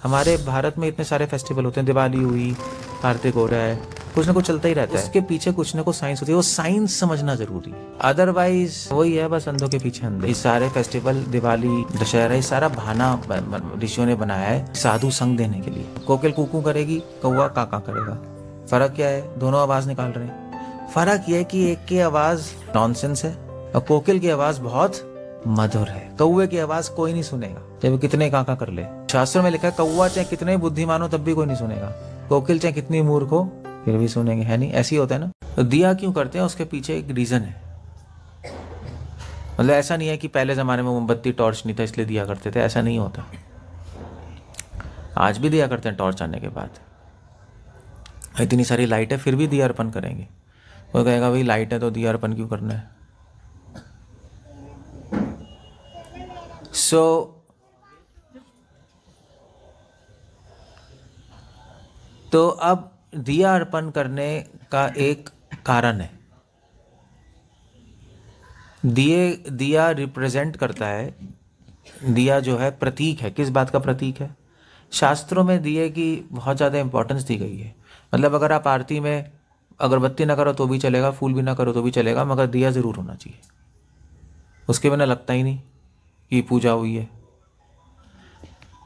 हमारे भारत में इतने सारे फेस्टिवल होते हैं, दिवाली हुई, कार्तिक हो रहा है, कुछ ना कुछ चलता ही रहता है। उसके पीछे कुछ ना कुछ साइंस होती है, वो साइंस समझना जरूरी है। अदरवाइज वही है, बस अंधों के पीछे अंधे। ये सारे फेस्टिवल, दिवाली, दशहरा, ये सारा बहाना ऋषियों ने बनाया है साधु संग देने के लिए। कोकिल कूकू करेगी, कौवा काका करेगा। फर्क क्या है? दोनों आवाज निकाल रहे हैं। फर्क यह है कि एक की आवाज नॉनसेंस है और कोकिल की आवाज बहुत मधुर है। कौवे की आवाज कोई नहीं सुनेगा, चाहे वो कितने काका कर ले। शास्त्रों में लिखा है कौवा चाहे कितने बुद्धिमान हो तब भी कोई नहीं सुनेगा, कोकिल चाहे कितनी मूर्ख हो फिर भी सुनेंगे, है नहीं? ऐसे ही होता है ना। तो दिया क्यों करते हैं, उसके पीछे एक रीजन है। मतलब ऐसा नहीं है कि पहले जमाने में मोमबत्ती टॉर्च नहीं था इसलिए दिया करते थे, ऐसा नहीं होता। आज भी दिया करते हैं टॉर्च आने के बाद। इतनी सारी लाइट है फिर भी दिया अर्पण करेंगे। वो कहेगा भाई लाइट है तो दिया अर्पण क्यों करना है? तो अब दिया अर्पण करने का एक कारण है। दिया रिप्रेजेंट करता है, दिया जो है प्रतीक है। किस बात का प्रतीक है? शास्त्रों में दिए की बहुत ज़्यादा इंपॉर्टेंस दी गई है। मतलब अगर आप आरती में अगरबत्ती ना करो तो भी चलेगा, फूल भी ना करो तो भी चलेगा, मगर दिया ज़रूर होना चाहिए। उसके बिना लगता ही नहीं कि पूजा हुई है।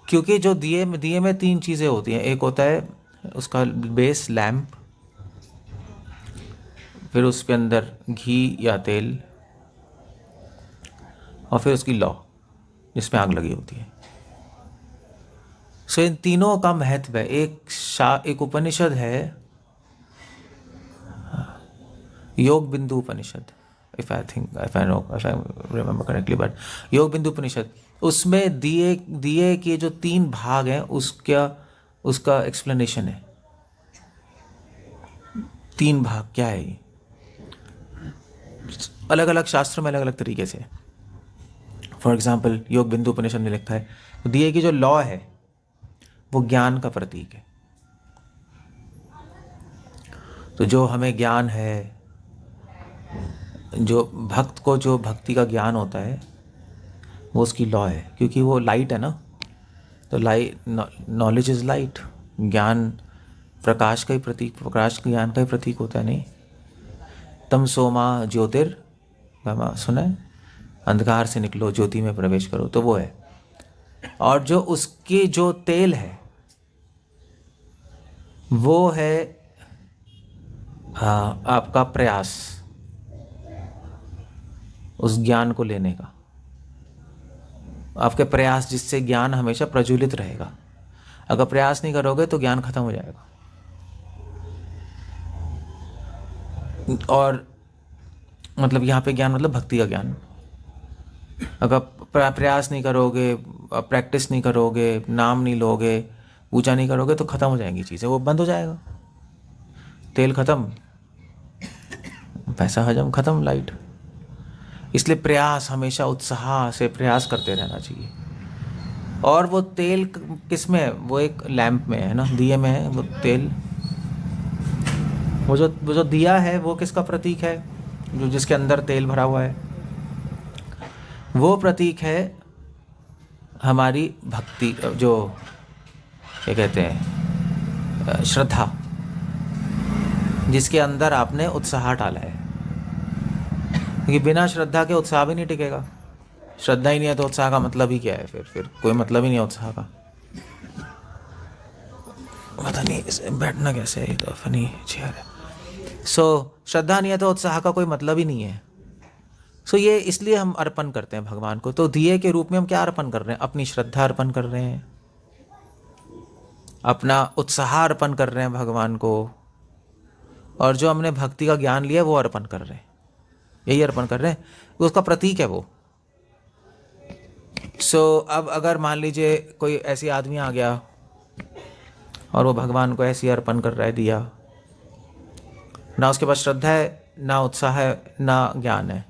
क्योंकि जो दिए में तीन चीज़ें होती हैं। एक होता है उसका बेस लैम्प, फिर उसके अंदर घी या तेल, और फिर उसकी लौ जिसमें आग लगी होती है। सो इन तीनों का महत्व है। एक उपनिषद है, Yoga Bindu Upanishad, if I remember correctly, but Yoga Bindu उपनिषद, उसमें दिए के जो तीन भाग हैं उसका एक्सप्लेनेशन है। तीन भाग क्या है ये? अलग अलग शास्त्रों में अलग अलग तरीके से। फॉर एग्जाम्पल योग बिंदु उपनिषद में लिखा है तो दिए की जो लौ है वो ज्ञान का प्रतीक है। तो जो हमें ज्ञान है, जो भक्त को जो भक्ति का ज्ञान होता है वो उसकी लौ है, क्योंकि वो लाइट है ना। तो नॉलेज इज लाइट। ज्ञान प्रकाश का ही प्रतीक, प्रकाश ज्ञान का ही प्रतीक होता है। नहीं, तम सोमा ज्योतिर्गमा, सुना है? अंधकार से निकलो ज्योति में प्रवेश करो, तो वो है। और जो उसके जो तेल है वो है आपका प्रयास उस ज्ञान को लेने का, आपके प्रयास जिससे ज्ञान हमेशा प्रज्वलित रहेगा। अगर प्रयास नहीं करोगे तो ज्ञान खत्म हो जाएगा। और मतलब यहाँ पे ज्ञान मतलब भक्ति का ज्ञान। अगर प्रयास नहीं करोगे, प्रैक्टिस नहीं करोगे, नाम नहीं लोगे, पूजा नहीं करोगे तो खत्म हो जाएंगी चीज़ें, वो बंद हो जाएगा। तेल खत्म, पैसा हजम खत्म, लाइट। इसलिए प्रयास, हमेशा उत्साह से प्रयास करते रहना चाहिए। और वो तेल किस में है? वो एक लैंप में है ना, दिए में है वो तेल। वो जो दिया है वो किसका प्रतीक है? जो जिसके अंदर तेल भरा हुआ है वो प्रतीक है हमारी भक्ति, जो क्या कहते हैं, श्रद्धा, जिसके अंदर आपने उत्साह डाला है। क्योंकि बिना श्रद्धा के उत्साह भी नहीं टिकेगा। श्रद्धा ही नहीं है तो उत्साह का मतलब ही क्या है? फिर कोई मतलब ही नहीं है उत्साह का। पता नहीं बैठना कैसे है, तो फनी चेयर है। श्रद्धा नहीं है तो उत्साह का कोई मतलब ही नहीं है। ये इसलिए हम अर्पण करते हैं भगवान को। तो दिए के रूप में हम क्या अर्पण कर रहे हैं? अपनी श्रद्धा अर्पण कर रहे हैं, अपना उत्साह अर्पण कर रहे हैं भगवान को, और जो हमने भक्ति का ज्ञान लिया वो अर्पण कर रहे हैं। यही अर्पण कर रहे हैं, उसका प्रतीक है वो। अब अगर मान लीजिए कोई ऐसी आदमी आ गया और वो भगवान को ऐसी अर्पण कर रहा है दिया, ना उसके पास श्रद्धा है, ना उत्साह है, ना ज्ञान है,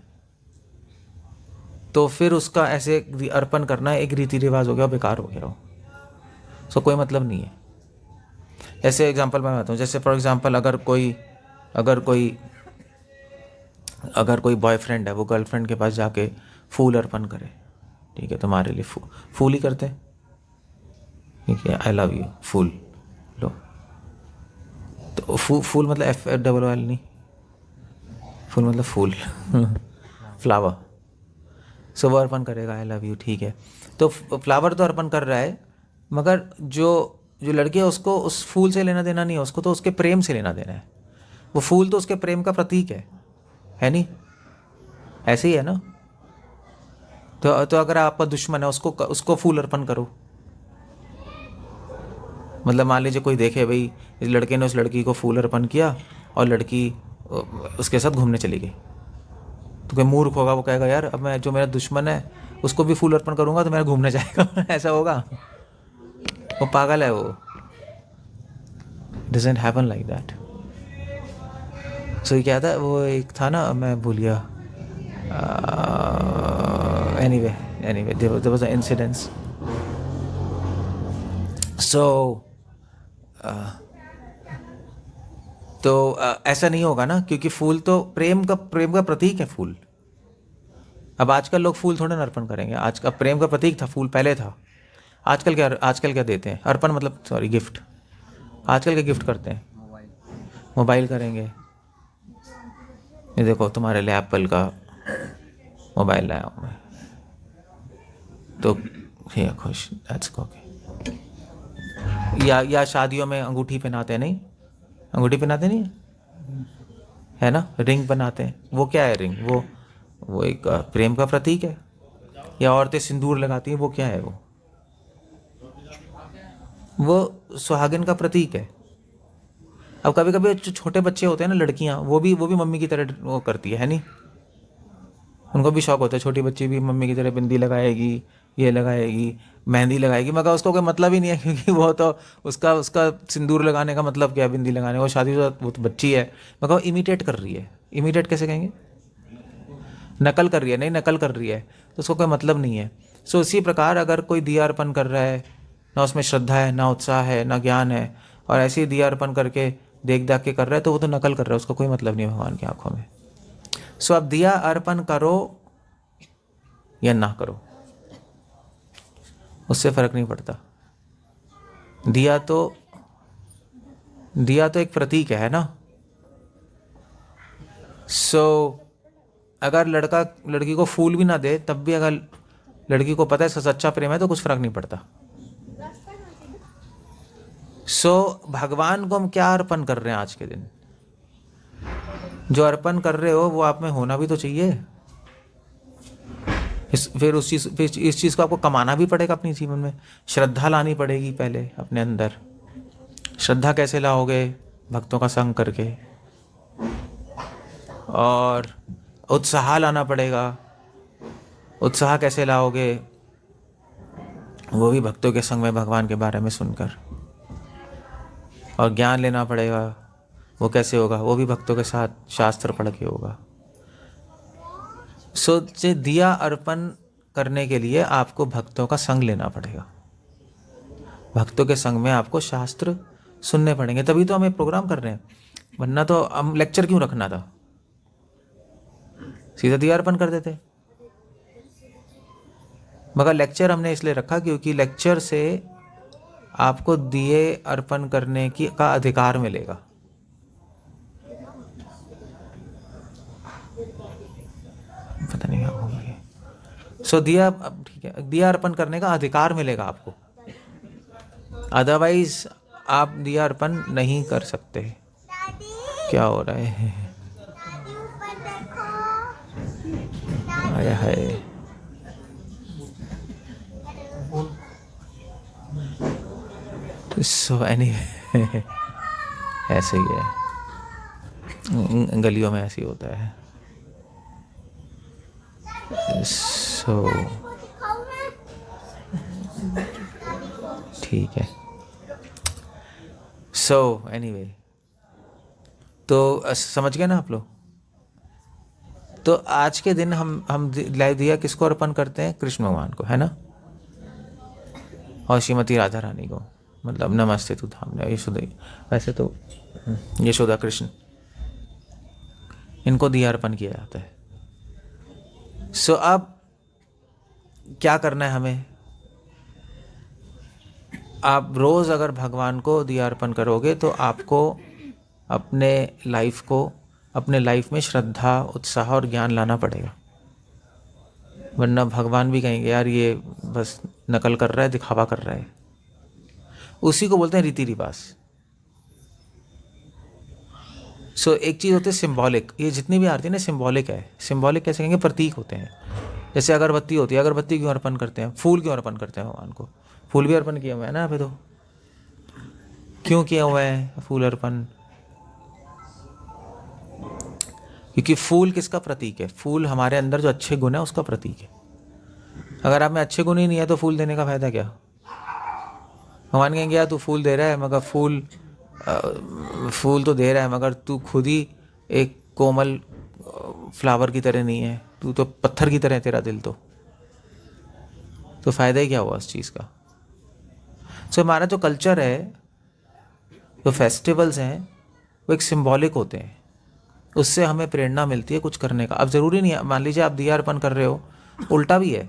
तो फिर उसका ऐसे अर्पण करना एक रीति रिवाज हो गया, बेकार हो गया वो। कोई मतलब नहीं है। ऐसे एग्जांपल मैं बताता हूँ। जैसे फॉर एग्जांपल अगर कोई बॉयफ्रेंड है, वो गर्लफ्रेंड के पास जाके फूल अर्पण करे, ठीक है, तुम्हारे लिए फूल ही करते हैं। ठीक है, आई लव यू, फूल लो। तो फूल मतलब FOOL नहीं, फूल मतलब फूल फ्लावर। सो वो अर्पण करेगा आई लव यू, ठीक है। तो फ्लावर तो अर्पण कर रहा है, मगर जो जो लड़की है उसको उस फूल से लेना देना नहीं है, उसको तो उसके प्रेम से लेना देना है। वो फूल तो उसके प्रेम का प्रतीक है नहीं? ऐसे ही है ना? तो अगर आपका दुश्मन है उसको फूल अर्पण करो। मतलब मान लीजिए कोई देखे भाई इस लड़के ने उस लड़की को फूल अर्पण किया और लड़की उसके साथ घूमने चली गई, तो कोई मूर्ख होगा, वो कहेगा यार अब मैं जो मेरा दुश्मन है उसको भी फूल अर्पण करूंगा तो मेरा घूमने जाएगा ऐसा होगा? वो पागल है वो। Doesn't happen like that. So क्या था वो, एक था ना, मैं भूल गया। Anyway there was an incidence. So ऐसा नहीं होगा ना, क्योंकि फूल तो प्रेम का प्रतीक है फूल। अब आजकल लोग फूल थोड़े ना अर्पण करेंगे, आज का प्रेम का प्रतीक था फूल, पहले था। आजकल क्या देते हैं? अर्पण मतलब सॉरी गिफ्ट। आजकल क्या गिफ्ट करते हैं? मोबाइल करेंगे। ये देखो तुम्हारे लिए एप्पल का मोबाइल लाया हूँ मैं, तो ये खुश, दैट्स ओके। या शादियों में अंगूठी पहनाते हैं, नहीं अंगूठी पहनाते नहीं है ना, रिंग बनाते हैं। वो क्या है रिंग? वो एक प्रेम का प्रतीक है। या औरतें सिंदूर लगाती हैं, वो क्या है? वो सुहागिन का प्रतीक है। अब कभी कभी जो छोटे बच्चे होते हैं ना, लड़कियां, वो भी मम्मी की तरह वो करती है नहीं? उनको भी शौक होता है, छोटी बच्ची भी मम्मी की तरह बिंदी लगाएगी, ये लगाएगी, मेहंदी लगाएगी, मगर उसको कोई मतलब ही नहीं है, क्योंकि वो तो उसका सिंदूर लगाने का मतलब क्या है, बिंदी लगाने का? वो शादीशुदा, वो तो बच्ची है, मगर वो इमिटेट कर रही है। इमिटेट कैसे कहेंगे? नकल कर रही है, नहीं नकल कर रही है, तो उसको कोई मतलब नहीं है। सो इसी प्रकार अगर कोई दिया अर्पण कर रहा है, ना उसमें श्रद्धा है, ना उत्साह है, ना ज्ञान है, और ऐसे ही दिया अर्पण करके देख दाख के कर रहा है, तो वो तो नकल कर रहा है, उसको कोई मतलब नहीं है भगवान की आंखों में। सो अब दिया अर्पण करो या ना करो, उससे फर्क नहीं पड़ता। दिया तो एक प्रतीक है ना? सो अगर लड़का लड़की को फूल भी ना दे, तब भी अगर लड़की को पता है सच्चा प्रेम है, तो कुछ फर्क नहीं पड़ता। भगवान को हम क्या अर्पण कर रहे हैं आज के दिन? जो अर्पण कर रहे हो वो आप में होना भी तो चाहिए। फिर इस चीज़ को आपको कमाना भी पड़ेगा अपने जीवन में। श्रद्धा लानी पड़ेगी पहले अपने अंदर। श्रद्धा कैसे लाओगे? भक्तों का संग करके। और उत्साह लाना पड़ेगा। उत्साह कैसे लाओगे? वो भी भक्तों के संग में भगवान के बारे में सुनकर। और ज्ञान लेना पड़ेगा। वो कैसे होगा? वो भी भक्तों के साथ शास्त्र पढ़ के होगा। दिया अर्पण करने के लिए आपको भक्तों का संग लेना पड़ेगा। भक्तों के संग में आपको शास्त्र सुनने पड़ेंगे, तभी तो हम एक प्रोग्राम कर रहे हैं। वरना तो हम लेक्चर क्यों रखना था? सीधा दिया अर्पण कर देते। मगर लेक्चर हमने इसलिए रखा क्योंकि लेक्चर से आपको दिए अर्पण करने का अधिकार मिलेगा। पता नहीं क्या होगा ये। दिया, अब ठीक है, दिया अर्पण करने का अधिकार मिलेगा आपको। अदरवाइज आप दिया अर्पण नहीं कर सकते। क्या हो रहा है? आया है। एनीवे ऐसे ही है, गलियों में ऐसे ही होता है। ठीक है। एनीवे, तो समझ गए ना आप लोग? तो आज के दिन हम दिया किसको अर्पण करते हैं? कृष्ण भगवान को, है ना? और श्रीमती राधा रानी को, मतलब नमस्ते तू धाम यशोदा। वैसे तो यशोदा कृष्ण, इनको दिया अर्पण किया जाता है। अब क्या करना है हमें? आप रोज़ अगर भगवान को दिया अर्पण करोगे तो आपको अपने लाइफ में श्रद्धा, उत्साह और ज्ञान लाना पड़ेगा, वरना भगवान भी कहेंगे यार ये बस नकल कर रहा है, दिखावा कर रहा है। उसी को बोलते हैं रीति रिवाज। एक चीज़ होती है सिंबॉलिक, ये जितनी भी आरती है ना सिंबॉलिक है। सिंबॉलिक कैसे कहेंगे? प्रतीक होते हैं। जैसे अगरबत्ती होती है, अगरबत्ती क्यों अर्पण करते हैं? फूल क्यों अर्पण करते हैं भगवान को? फूल भी अर्पण किया हुआ है ना अभी तो, क्यों किया हुआ है फूल अर्पण? क्योंकि फूल किसका प्रतीक है? फूल हमारे अंदर जो अच्छे गुण है उसका प्रतीक है। अगर आप में अच्छे गुण ही नहीं है तो फूल देने का फायदा क्या? भगवान कहेंगे यार तू फूल दे रहा है मगर फूल तो दे रहा है मगर तू खुद ही एक कोमल फ्लावर की तरह नहीं है, तू तो पत्थर की तरह है तेरा दिल। तो फायदा ही क्या हुआ उस चीज़ का? हमारा जो कल्चर है, जो फेस्टिवल्स हैं, वो एक सिंबॉलिक होते हैं, उससे हमें प्रेरणा मिलती है कुछ करने का। अब ज़रूरी नहीं है, मान लीजिए आप दिया अर्पण कर रहे हो, उल्टा भी है।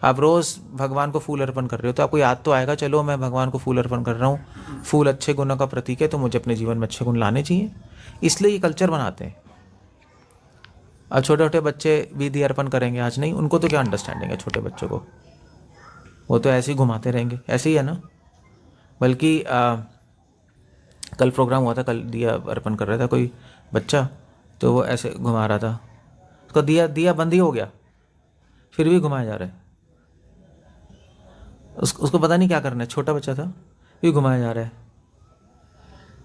आप रोज़ भगवान को फूल अर्पण कर रहे हो तो आपको याद तो आएगा, चलो मैं भगवान को फूल अर्पण कर रहा हूँ, फूल अच्छे गुणों का प्रतीक है तो मुझे अपने जीवन में अच्छे गुण लाने चाहिए, इसलिए ये कल्चर बनाते हैं। अब छोटे छोटे बच्चे भी दिया अर्पण करेंगे आज, नहीं उनको तो क्या अंडरस्टैंडिंग है छोटे बच्चों को, वो तो ऐसे ही घुमाते रहेंगे, ऐसे ही है ना। बल्कि कल प्रोग्राम हुआ था, कल दिया अर्पण कर रहा था कोई बच्चा, तो वो ऐसे घुमा रहा था, उसका दिया बंद ही हो गया, फिर भी घुमाया जा रहा है। उसको पता नहीं क्या करना है, छोटा बच्चा था, भी घुमाया जा रहा है।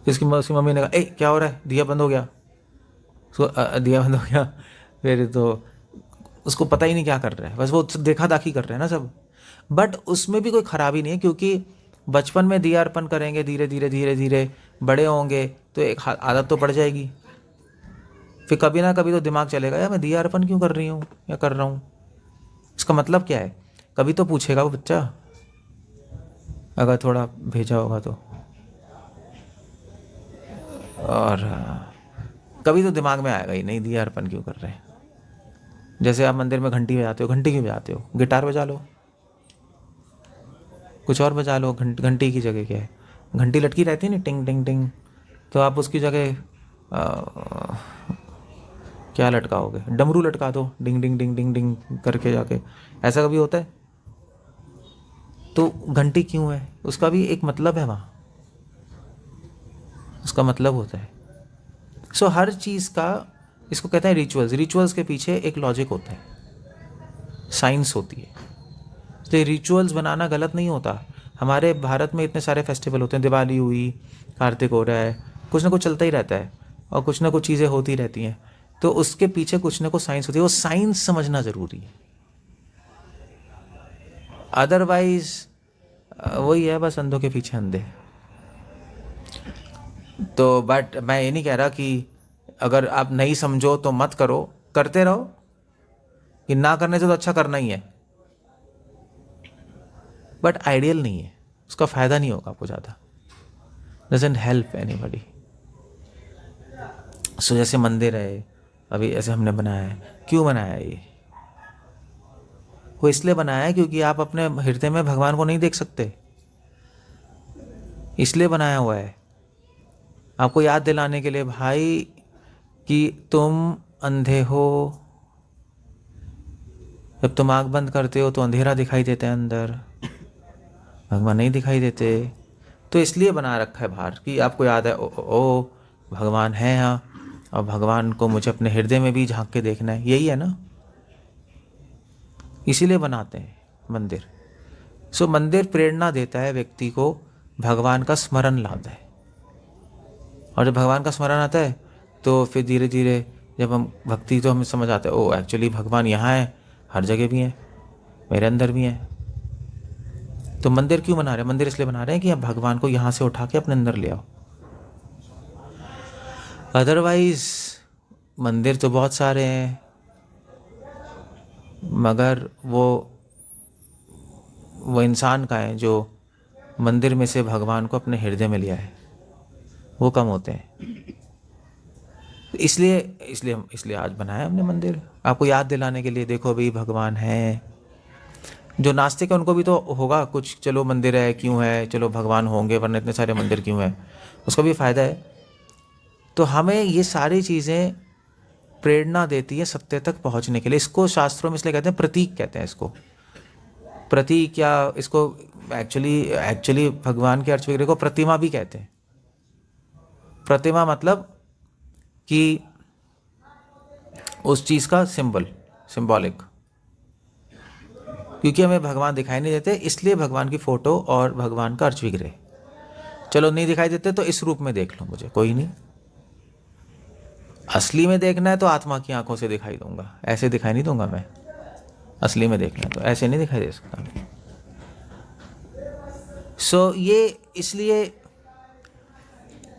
उसकी मम्मी ने कहा ए क्या हो रहा है? दिया बंद हो गया। उसको दिया बंद हो गया, फिर तो उसको पता ही नहीं क्या कर रहा है, बस वो देखा दाखी कर रहे हैं ना सब। बट उसमें भी कोई खराबी नहीं है, क्योंकि बचपन में दिया अर्पण करेंगे, धीरे धीरे बड़े होंगे तो एक आदत तो पड़ जाएगी, फिर कभी ना कभी तो दिमाग चलेगा यार मैं दिया अर्पण क्यों कर रही हूँ या कर रहा हूँ, इसका मतलब क्या है? कभी तो पूछेगा वो बच्चा, अगर थोड़ा भेजा होगा तो। और कभी तो दिमाग में आएगा ही नहीं दिया अर्पण क्यों कर रहे हैं। जैसे आप मंदिर में घंटी बजाते हो, घंटी क्यों बजाते हो? गिटार बजा लो, कुछ और बजा लो। घंटी की जगह क्या है? घंटी लटकी रहती है ना, टिंग टिंग टिंग, तो आप उसकी जगह क्या लटकाओगे? डमरू लटका दो, डिंग डिंग डिंग डिंग डिंग करके जाके। ऐसा कभी होता है? तो घंटी क्यों है? उसका भी एक मतलब है वहाँ, उसका मतलब होता है। हर चीज़ का, इसको कहते हैं रिचुअल्स के पीछे एक लॉजिक होता है, साइंस होती है। तो रिचुअल्स बनाना गलत नहीं होता। हमारे भारत में इतने सारे फेस्टिवल होते हैं, दिवाली हुई, कार्तिक हो रहा है, कुछ ना कुछ चलता ही रहता है और कुछ ना कुछ चीज़ें होती रहती हैं, तो उसके पीछे कुछ ना कुछ साइंस होती है। वो साइंस समझना ज़रूरी है, अदरवाइज वही है बस अंधों के पीछे अंधे। तो बट मैं ये नहीं कह रहा कि अगर आप नहीं समझो तो मत करो, करते रहो, कि ना करने से तो अच्छा करना ही है, बट आइडियल नहीं है, उसका फ़ायदा नहीं होगा आपको ज़्यादा, डजंट हेल्प एनीबॉडी। जैसे मंदिर है अभी ऐसे हमने बनाया है, क्यों बनाया है? ये वो इसलिए बनाया है क्योंकि आप अपने हृदय में भगवान को नहीं देख सकते, इसलिए बनाया हुआ है, आपको याद दिलाने के लिए भाई कि तुम अंधे हो। जब तुम आँख बंद करते हो तो अंधेरा दिखाई देता है अंदर, भगवान नहीं दिखाई देते। तो इसलिए बना रखा है बाहर कि आपको याद है ओ भगवान है यहाँ, और भगवान को मुझे अपने हृदय में भी झांक के देखना है, यही है ना, इसीलिए बनाते हैं मंदिर। मंदिर प्रेरणा देता है व्यक्ति को, भगवान का स्मरण लाता है, और जब भगवान का स्मरण आता है तो फिर धीरे धीरे जब हम भक्ति, तो हमें समझ आता है ओ एक्चुअली भगवान यहाँ है, हर जगह भी है, मेरे अंदर भी है। तो मंदिर क्यों बना रहे हैं? मंदिर इसलिए बना रहे हैं कि आप भगवान को यहाँ से उठा के अपने अंदर ले आओ। अदरवाइज मंदिर तो बहुत सारे हैं, मगर वो इंसान का है जो मंदिर में से भगवान को अपने हृदय में लिया है, वो कम होते हैं। इसलिए आज बनाया हमने मंदिर, आपको याद दिलाने के लिए, देखो भाई भगवान है, जो नास्तिक है उनको भी तो होगा कुछ, चलो मंदिर है क्यों है, चलो भगवान होंगे वरना इतने सारे मंदिर क्यों है, उसका भी फ़ायदा है। तो हमें ये सारी चीज़ें प्रेरणा देती है सत्य तक पहुंचने के लिए। इसको शास्त्रों में इसलिए कहते हैं प्रतीक, कहते हैं इसको प्रतीक, या इसको एक्चुअली भगवान के अर्थ विग्रह को प्रतिमा भी कहते हैं। प्रतिमा मतलब कि उस चीज़ का सिंबॉलिक, क्योंकि हमें भगवान दिखाई नहीं देते इसलिए भगवान की फ़ोटो और भगवान का अर्थ विग्रह। चलो नहीं दिखाई देते तो इस रूप में देख लो मुझे, कोई नहीं। असली में देखना है तो आत्मा की आंखों से दिखाई दूंगा, ऐसे दिखाई नहीं दूंगा मैं। असली में देखना है तो ऐसे नहीं दिखाई दे सकता। ये इसलिए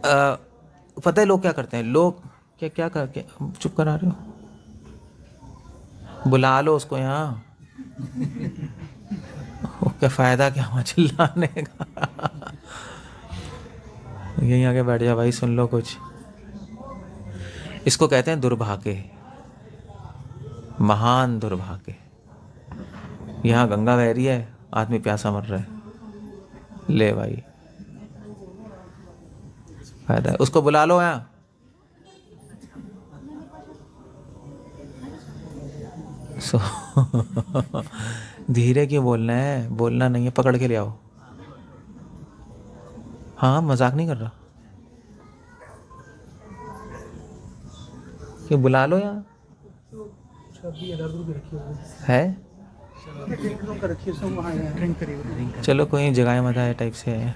पता है लोग क्या करते हैं, लोग क्या करके चुप करा रहे हो, बुला लो उसको यहाँ। क्या फ़ायदा क्या हुआ चिल्लाने का। यहीं आके बैठ जा भाई, सुन लो कुछ। इसको कहते हैं दुर्भाग्य, महान दुर्भाग्य। यहाँ गंगा बह रही है, आदमी प्यासा मर रहा है। ले भाई, फायदा है, उसको बुला लो यहाँ। धीरे क्यों बोलना है, बोलना नहीं है, पकड़ के ले आओ। हाँ मजाक नहीं कर रहा, क्यों बुला लो यहाँ है। चलो कोई जगह मत आए टाइप से है।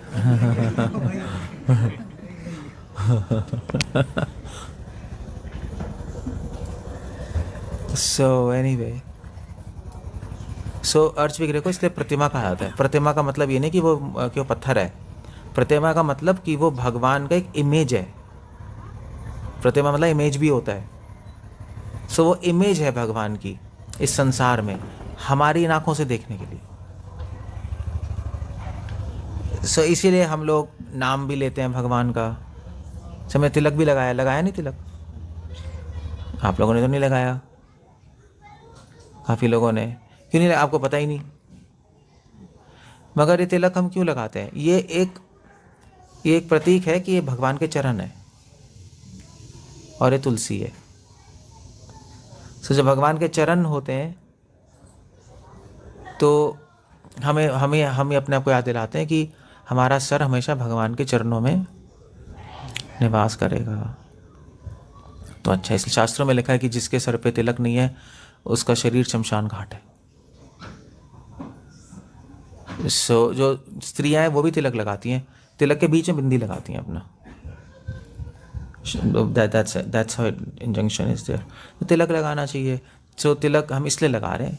एनीवे अर्च विग्रह को इसलिए प्रतिमा कहा जाता है। प्रतिमा का मतलब ये नहीं कि वो पत्थर है, प्रतिमा का मतलब कि वो भगवान का एक इमेज है। प्रतिमा मतलब इमेज भी होता है। वो इमेज है भगवान की इस संसार में हमारी इन आंखों से देखने के लिए। इसीलिए हम लोग नाम भी लेते हैं भगवान का। समय तिलक भी लगाया नहीं तिलक? आप लोगों ने तो नहीं लगाया, काफ़ी लोगों ने। क्यों नहीं? आपको पता ही नहीं। मगर ये तिलक हम क्यों लगाते हैं? ये एक प्रतीक है कि ये भगवान के चरण है और ये तुलसी है। जब भगवान के चरण होते हैं तो हमें अपने आप को याद दिलाते हैं कि हमारा सर हमेशा भगवान के चरणों में निवास करेगा। तो अच्छा, इसलिए शास्त्रों में लिखा है कि जिसके सर पे तिलक नहीं है उसका शरीर शमशान घाट है। जो स्त्रियां हैं वो भी तिलक लगाती हैं, तिलक के बीच में बिंदी लगाती हैं अपना। That's how injunction is there। तो तिलक लगाना चाहिए। तिलक हम इसलिए लगा रहे हैं,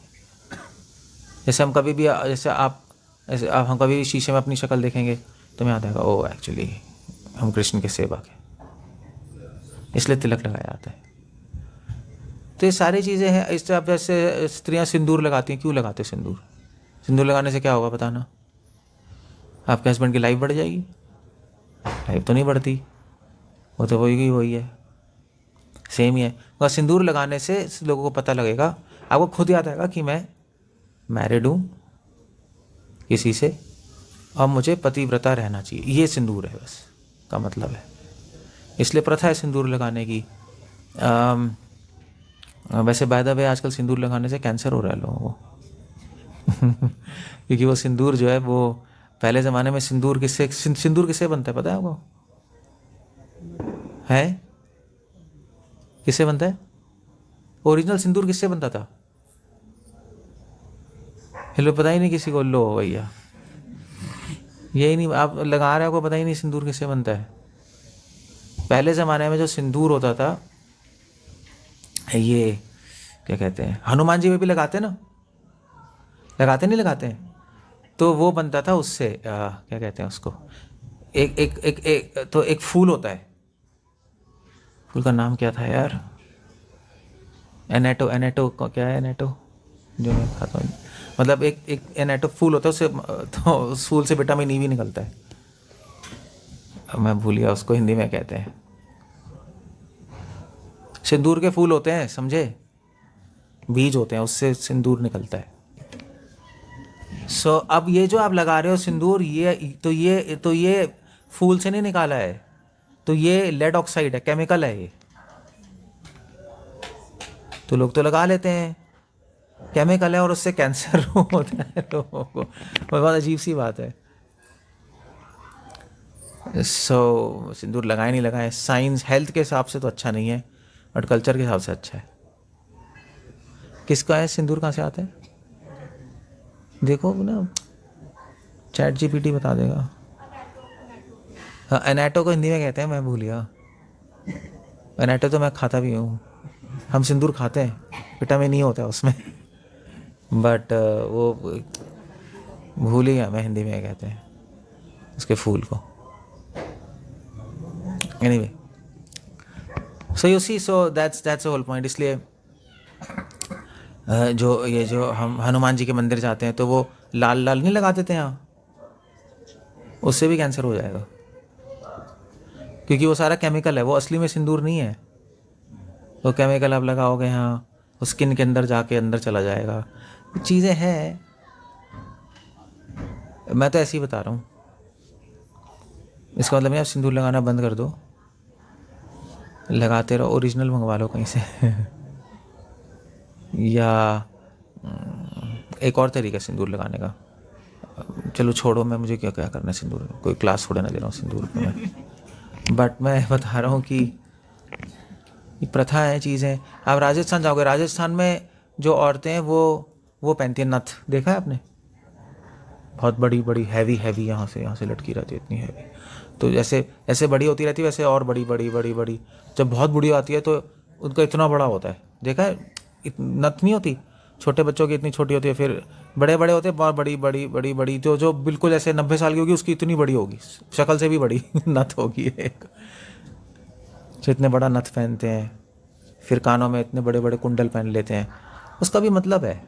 जैसे हम कभी भी हम कभी भी शीशे में अपनी शक्ल देखेंगे तो हमें याद आएगा ओ एक्चुअली हम कृष्ण के सेवक हैं, इसलिए तिलक लगाया जाता है। तो ये सारी चीज़ें हैं। इस तरह जैसे स्त्रियां सिंदूर लगाती हैं, क्यों लगाते हैं सिंदूर? सिंदूर लगाने से क्या होगा बताना? आपके हस्बैंड की लाइफ बढ़ जाएगी? लाइफ तो नहीं बढ़ती, वो तो वही है, सेम ही है। और सिंदूर लगाने से लोगों को पता लगेगा, आपको खुद याद आएगा कि मैं मैरिड हूँ किसी से और मुझे पतिव्रता रहना चाहिए। ये सिंदूर है बस का मतलब है। इसलिए प्रथा है सिंदूर लगाने की। वैसे बाय द वे आजकल सिंदूर लगाने से कैंसर हो रहा है लोगों को। क्योंकि वो सिंदूर जो है वो पहले ज़माने में सिंदूर किससे बनता है पता है आपको? है किससे बनता है? ओरिजिनल सिंदूर किससे बनता था? हेलो, पता ही नहीं किसी को? लो भैया, यही नहीं, आप लगा रहे हो, आपको पता ही नहीं सिंदूर किससे बनता है। पहले ज़माने में जो सिंदूर होता था, ये क्या कहते हैं, हनुमान जी में भी लगाते ना, लगाते हैं, तो वो बनता था उससे, क्या कहते हैं उसको, एक फूल होता है, फूल का नाम क्या था यार? एनेटो क्या है? एनेटो जो मैं खाता हूँ, मतलब एक एनेटो फूल होता है, उससे तो उस फूल से विटामिन ई भी निकलता है। मैं भूल गया उसको हिंदी में कहते हैं। सिंदूर के फूल होते हैं, समझे? बीज होते हैं, उससे सिंदूर निकलता है। सो अब ये जो आप लगा रहे हो सिंदूर, ये फूल से नहीं निकाला है, तो ये लेड ऑक्साइड है, केमिकल है ये। तो लोग तो लगा लेते हैं, केमिकल है और उससे कैंसर होता है लोगों को, बहुत अजीब सी बात है। सो सिंदूर लगाए नहीं लगाए, साइंस हेल्थ के हिसाब से तो अच्छा नहीं है, बट कल्चर के हिसाब से अच्छा है। किसका है सिंदूर, कहाँ से आता है? देखो ना, चैट जीपीटी बता देगा। हाँ, एनाटो को हिंदी में कहते हैं, मैं भूल गया। एनाटो तो मैं खाता भी हूँ, हम सिंदूर खाते हैं, विटामिन ई होता है उसमें। बट वो भूल ही गया मैं हिंदी में कहते हैं उसके फूल को। Anyway, so you see, so that's whole point. इसलिए जो हम हनुमान जी के मंदिर जाते हैं तो वो लाल लाल नहीं लगा देते यहाँ, उससे भी कैंसर हो जाएगा, क्योंकि वो सारा केमिकल है, वो असली में सिंदूर नहीं है। वो केमिकल आप लगाओगे यहाँ, वो स्किन के अंदर जाके अंदर चला जाएगा। चीज़ें हैं, मैं तो ऐसे ही बता रहा हूँ। इसका मतलब नहीं आप सिंदूर लगाना बंद कर दो, लगाते रहो, ओरिजिनल मंगवा लो कहीं से। या एक और तरीका सिंदूर लगाने का, चलो छोड़ो, मैं मुझे क्या क्या करना है सिंदूर, कोई क्लास थोड़े ना दे रहा हूँ सिंदूर पे मैं, बट मैं बता रहा हूँ कि ये प्रथा है, चीज़ें। आप राजस्थान जाओगे, राजस्थान में जो औरतें हैं वो पहनती हैं नथ, देखा है आपने? बहुत बड़ी बड़ी हैवी यहाँ से लटकी रहती है, इतनी हैवी। तो जैसे ऐसे बड़ी होती रहती है, वैसे और बड़ी बड़ी बड़ी बड़ी, जब बहुत बड़ी आती है तो उनका इतना बड़ा होता है, देखा है? नथ नहीं होती, छोटे बच्चों की इतनी छोटी होती है, फिर बड़े बड़े होते हैं, बहुत बड़ी बड़ी बड़ी बड़ी, जो बिल्कुल ऐसे 90 साल की होगी उसकी इतनी बड़ी होगी, शक्ल से भी बड़ी नथ होगी एक। जो इतने बड़ा नथ पहनते हैं, फिर कानों में इतने बड़े बड़े कुंडल पहन लेते हैं, उसका भी मतलब है,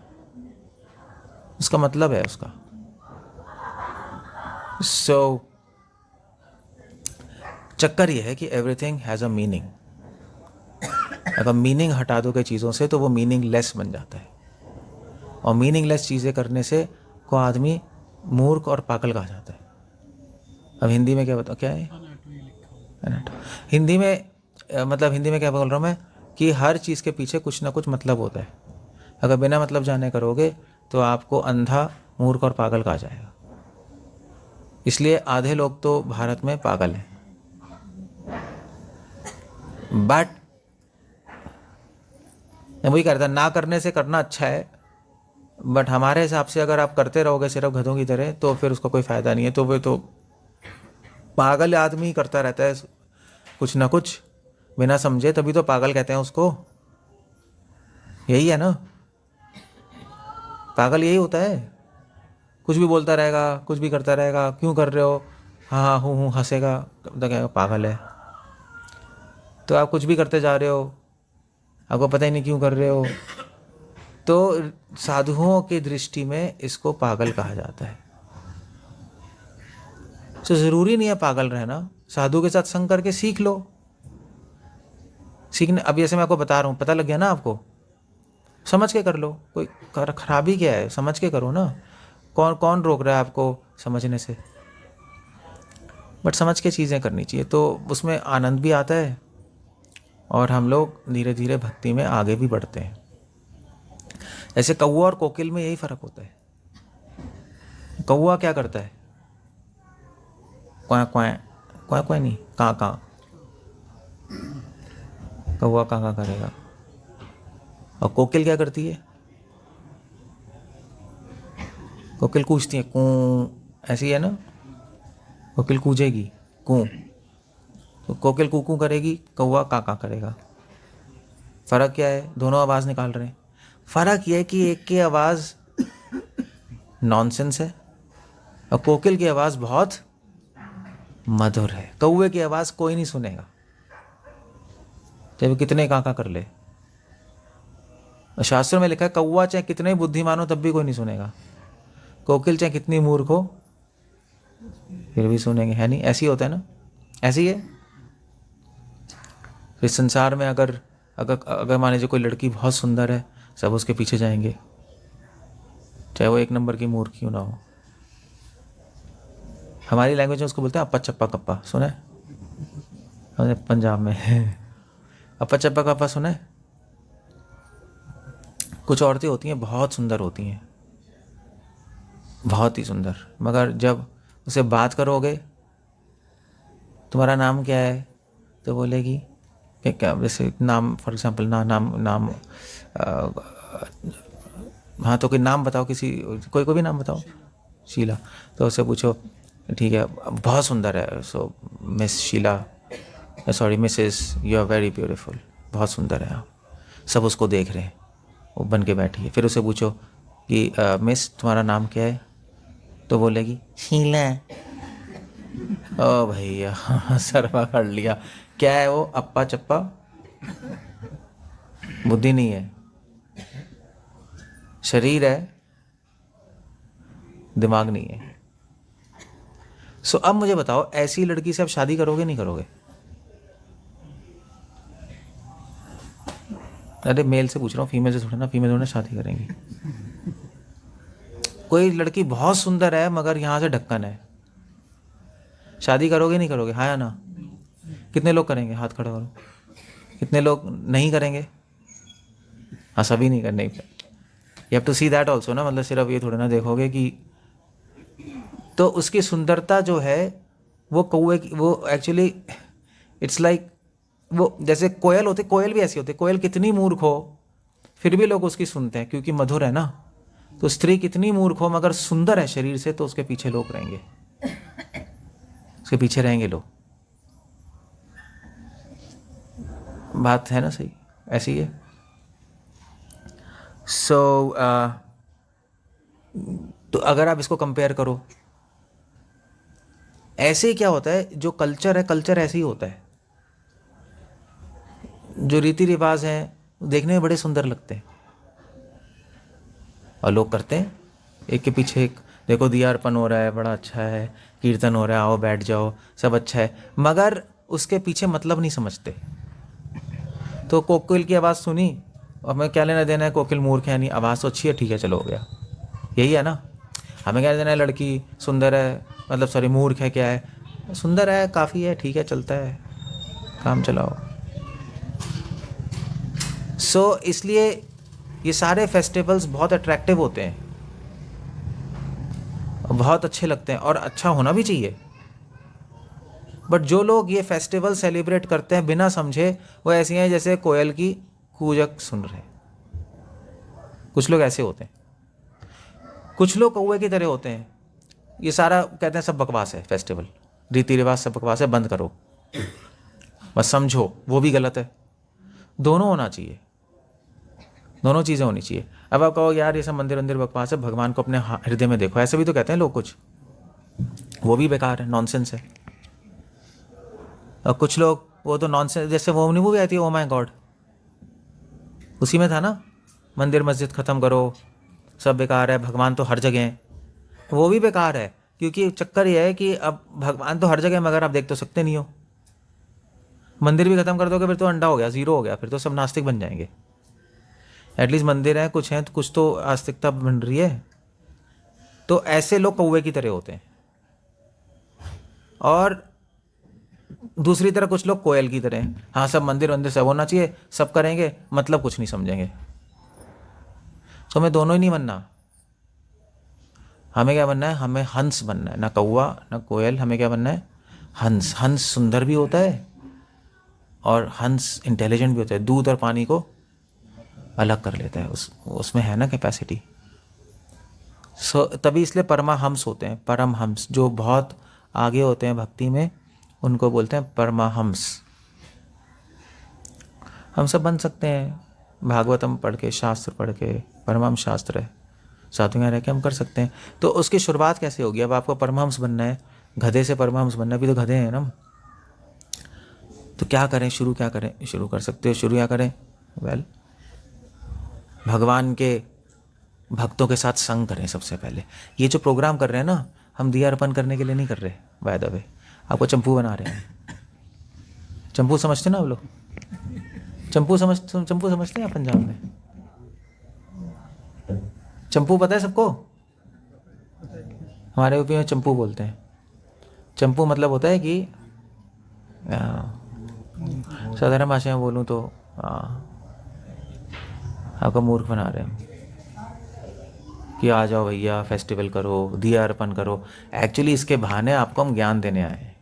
उसका मतलब है उसका। सो चक्कर ये है कि एवरीथिंग हैज़ अ मीनिंग। अगर मीनिंग हटा दो कई चीज़ों से तो वो मीनिंगलेस बन जाता है, और मीनिंगलेस चीज़ें करने से को आदमी मूर्ख और पागल कहा जाता है। अब हिंदी में क्या बताओ, क्या है हिंदी में, मतलब हिंदी में क्या बोल रहा हूँ मैं, कि हर चीज़ के पीछे कुछ ना कुछ मतलब होता है। अगर बिना मतलब जाने करोगे तो आपको अंधा, मूर्ख और पागल कहा जाएगा। इसलिए आधे लोग तो भारत में पागल हैं। बट मैं वही कहता, ना करने से करना अच्छा है, बट हमारे हिसाब से अगर आप करते रहोगे सिर्फ गधों की तरह तो फिर उसका कोई फ़ायदा नहीं है। तो वो तो पागल आदमी करता रहता है कुछ ना कुछ बिना समझे, तभी तो पागल कहते हैं उसको। यही है ना, पागल यही होता है, कुछ भी बोलता रहेगा, कुछ भी करता रहेगा, क्यों कर रहे हो, हाँ हाँ हूँ हंसेगा, तो क्या पागल है। तो आप कुछ भी करते जा रहे हो, आपको पता ही नहीं क्यों कर रहे हो। तो साधुओं की दृष्टि में इसको पागल कहा जाता है। तो ज़रूरी नहीं है पागल रहना, साधु के साथ संग करके सीख लो। सीखने, अब जैसे मैं आपको बता रहा हूँ, पता लग गया ना आपको, समझ के कर लो, कोई खराबी क्या है, समझ के करो ना। कौन कौन रोक रहा है आपको समझने से? बट समझ के चीज़ें करनी चाहिए, तो उसमें आनंद भी आता है और हम लोग धीरे धीरे भक्ति में आगे भी बढ़ते हैं। ऐसे कौवा और कोकिल में यही फ़र्क होता है। कौवा क्या करता है? क्वां क्वां, क्वां क्वां नहीं, कां कां। कौवा कां कां करेगा, और कोकिल क्या करती है? कोकिल कूजती है, कूं, ऐसी है ना, कोकिल कूजेगी, कूं। तो कोकिल कूकू करेगी, कौवा कां कां करेगा। फ़र्क क्या है? दोनों आवाज़ निकाल रहे हैं। फ़र्क यह है कि एक की आवाज़ नॉनसेंस है और कोकिल की आवाज़ बहुत मधुर है। कौवे की आवाज़ कोई नहीं सुनेगा, चाहे वो कितने कां कां कर ले। शास्त्रों में लिखा है कौवा चाहे कितने ही बुद्धिमान हो तब भी कोई नहीं सुनेगा, कोकिल चाहे कितनी मूर्ख हो फिर भी सुनेंगे, है नहीं? ऐसी होता है ना, ऐसी है। इस संसार में अगर अगर अगर मान लीजिए कोई लड़की बहुत सुंदर है, सब उसके पीछे जाएंगे, चाहे वो एक नंबर की मूर्ख क्यों ना हो। हमारी लैंग्वेज में उसको बोलते हैं अप्पा चप्पा कप्पा, सुना है हमने पंजाब में अप्पा चप्पा कप्पा सुना है। कुछ औरतें होती हैं बहुत सुंदर होती हैं, बहुत ही सुंदर, मगर जब उसे बात करोगे तुम्हारा नाम क्या है तो बोलेगी कि क्या, जैसे नाम फॉर एग्जांपल नाम हाँ तो कोई नाम बताओ, किसी कोई भी नाम बताओ, शीला, तो उससे पूछो ठीक है बहुत सुंदर है, so miss Sheela, sorry Mrs, you are very beautiful, बहुत सुंदर है आप, सब उसको देख रहे हैं, वो बन के बैठी है। फिर उससे पूछो कि मिस तुम्हारा नाम क्या है, तो बोलेगी शीला। ओ भैया सरवा कर लिया, क्या है वो, अप्पा चप्पा, बुद्धि नहीं है, शरीर है, दिमाग नहीं है। सो अब मुझे बताओ ऐसी लड़की से आप शादी करोगे नहीं करोगे? अरे मेल से पूछ रहा हूँ, फीमेल से थोड़ा ना, फीमेल थोड़ा शादी करेंगी। कोई लड़की बहुत सुंदर है मगर यहाँ से ढक्कन है, शादी करोगे नहीं करोगे, हाँ या ना? कितने लोग करेंगे, हाथ खड़ा करो, कितने लोग नहीं करेंगे? हाँ सभी नहीं करने, you have to see that also ना, मतलब सिर्फ ये थोड़ा ना देखोगे कि, तो उसकी सुंदरता जो है वो कौवे की, वो एक्चुअली इट्स लाइक वो जैसे कोयल होते, कोयल भी ऐसी होती है, कोयल कितनी मूर्ख हो फिर भी लोग उसकी सुनते हैं क्योंकि मधुर है ना। तो स्त्री कितनी मूर्ख हो मगर सुंदर है शरीर से तो उसके पीछे लोग रहेंगे, उसके पीछे रहेंगे लोग। बात है ना सही, ऐसी है। सो तो अगर आप इसको कंपेयर करो, ऐसे ही क्या होता है, जो कल्चर है, कल्चर ऐसे ही होता है, जो रीति रिवाज हैं देखने में बड़े सुंदर लगते हैं और लोग करते हैं एक के पीछे एक। देखो दिया अर्पण हो रहा है, बड़ा अच्छा है, कीर्तन हो रहा है, आओ बैठ जाओ, सब अच्छा है, मगर उसके पीछे मतलब नहीं समझते। तो कोकिल की आवाज़ सुनी और हमें क्या लेना देना है, कोकिल मूर्ख है नहीं, आवाज़ तो अच्छी है, ठीक है चलो हो गया, यही है ना। हमें क्या देना है, लड़की सुंदर है, मतलब सॉरी मूर्ख है, क्या है, सुंदर है काफ़ी है, ठीक है चलता है, काम चलाओ। सो इसलिए ये सारे फेस्टिवल्स बहुत अट्रैक्टिव होते हैं, बहुत अच्छे लगते हैं और अच्छा होना भी चाहिए। बट जो लोग ये फेस्टिवल सेलिब्रेट करते हैं बिना समझे, वो ऐसे हैं जैसे कोयल की कूजक सुन रहे। कुछ लोग ऐसे होते हैं, कुछ लोग कौवे की तरह होते हैं, ये सारा कहते हैं सब बकवास है, फेस्टिवल रीति रिवाज सब बकवास है, बंद करो, बस समझो, वो भी गलत है। दोनों होना चाहिए, दोनों चीज़ें होनी चाहिए। अब आप कहो यार ये सब मंदिर मंदिर बकवास है, भगवान को अपने हृदय में देखो, ऐसे भी तो कहते हैं लोग कुछ, वो भी बेकार है, नॉनसेंस है। और कुछ लोग वो तो नॉनसेंस, जैसे वो मूवी आती है ओ माय गॉड, उसी में था ना, मंदिर मस्जिद ख़त्म करो, सब बेकार है, भगवान तो हर जगह है, वो भी बेकार है। क्योंकि चक्कर ये है कि अब भगवान तो हर जगह है मगर आप देख तो सकते नहीं हो। मंदिर भी ख़त्म कर दोगे फिर तो अंडा हो गया, ज़ीरो हो गया, फिर तो सब नास्तिक बन जाएंगे। एटलीस्ट मंदिर हैं, कुछ हैं, तो कुछ तो आस्तिकता बन रही है। तो ऐसे लोग कौवे की तरह होते हैं और दूसरी तरह कुछ लोग कोयल की तरह हैं। हाँ सब मंदिर वंदिर सब होना चाहिए, सब करेंगे, मतलब कुछ नहीं समझेंगे। तो हमें दोनों ही नहीं बनना। हमें क्या बनना है, हमें हंस बनना है, ना कौवा ना कोयल, हमें क्या बनना है, हंस। हंस सुंदर भी होता है और हंस इंटेलिजेंट भी होता है, दूध और पानी को अलग कर लेता है, उसमें है ना कैपेसिटी। सो तभी इसलिए परमाहंस होते हैं, परमहंस जो बहुत आगे होते हैं भक्ति में, उनको बोलते हैं परमाहंस। हम सब बन सकते हैं, भागवतम पढ़ के, शास्त्र पढ़ के, परमहंस शास्त्र है, साधु यहाँ रह के हम कर सकते हैं। तो उसकी शुरुआत कैसे होगी? अब आपको परमहंस बनना है, गधे से परमहंस बनना, भी तो गधे हैं ना। तो क्या करें, शुरू क्या करें? शुरू कर सकते हो, शुरू क्या करें? वेल भगवान के भक्तों के साथ संग करें सबसे पहले। ये जो प्रोग्राम कर रहे हैं ना, हम दिया अर्पण करने के लिए नहीं कर रहे, बाय द वे आपको चंपू बना रहे हैं। चंपू समझते ना आप लोग? चंपू समझते हैं पंजाब में? चंपू पता है सबको? हमारे यूपी में चंपू बोलते हैं। चंपू मतलब होता है कि साधारण भाषा में बोलूँ तो आपका मूर्ख बना रहे हैं कि आ जाओ भैया फेस्टिवल करो, दिया अर्पण करो। एक्चुअली इसके बहाने आपको हम ज्ञान देने आए हैं,